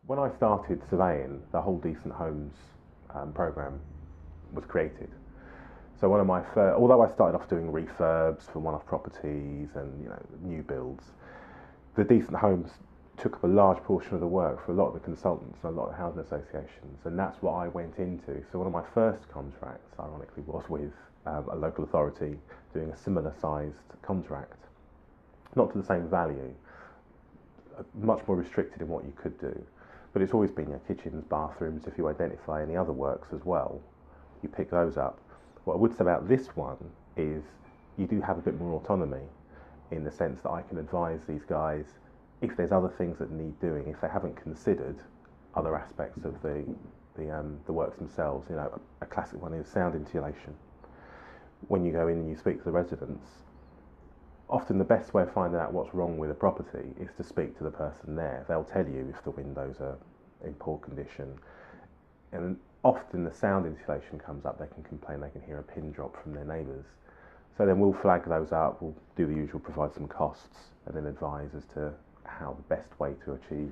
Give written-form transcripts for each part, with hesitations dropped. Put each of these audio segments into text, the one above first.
When I started surveying, the whole Decent Homes programme was created. So one of my first, although I started off doing refurbs for one-off properties and new builds, the Decent Homes took up a large portion of the work for a lot of the consultants and a lot of housing associations, and that's what I went into. So one of my first contracts, ironically, was with a local authority doing a similar sized contract, not to the same value, much more restricted in what you could do. But it's always been kitchens, bathrooms. If you identify any other works as well, you pick those up. What I would say about this one is you do have a bit more autonomy in the sense that I can advise these guys if there's other things that need doing, if they haven't considered other aspects of the works themselves. A classic one is sound insulation. When you go in and you speak to the residents, often the best way of finding out what's wrong with a property is to speak to the person there. They'll tell you if the windows are in poor condition. And often the sound insulation comes up, they can complain, they can hear a pin drop from their neighbours. So then we'll flag those up, we'll do the usual, provide some costs, and then advise as to how the best way to achieve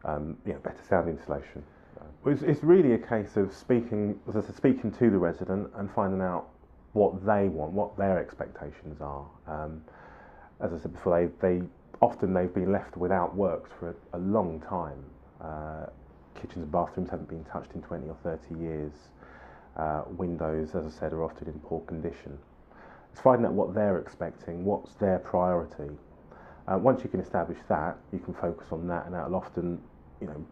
better sound insulation. It's really a case of speaking to the resident and finding out what they want, what their expectations are. As I said before, they've been left without works for a long time. Kitchens and bathrooms haven't been touched in 20 or 30 years. Windows, as I said, are often in poor condition. It's finding out what they're expecting, what's their priority. Once you can establish that, you can focus on that, and that'll often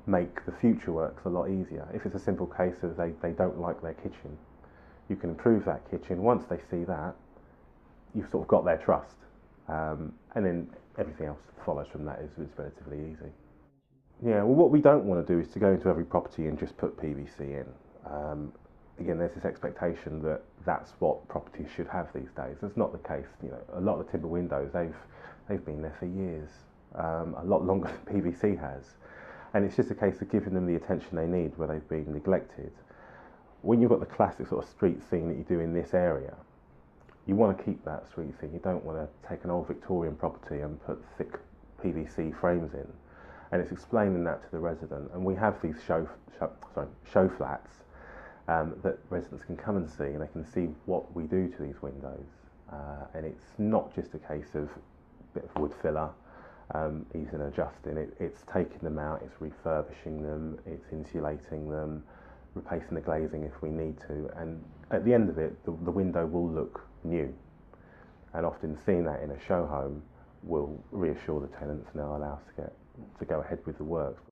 make the future works a lot easier. If it's a simple case of they don't like their kitchen, you can improve that kitchen. Once they see that, you've sort of got their trust, and then everything else that follows from that is relatively easy. Yeah, well, what we don't want to do is to go into every property and just put PVC in. Again, there's this expectation that that's what properties should have these days. That's not the case. A lot of the timber windows, they've been there for years, a lot longer than PVC has, and it's just a case of giving them the attention they need where they've been neglected. When you've got the classic sort of street scene that you do in this area, you want to keep that street scene. You don't want to take an old Victorian property and put thick PVC frames in. And it's explaining that to the resident. And we have these show flats that residents can come and see, and they can see what we do to these windows. And it's not just a case of a bit of wood filler, easing and adjusting. It's taking them out, it's refurbishing them, it's insulating them, replacing the glazing if we need to, and at the end of it, the window will look new. And often seeing that in a show home will reassure the tenants and they'll allow us to go ahead with the works.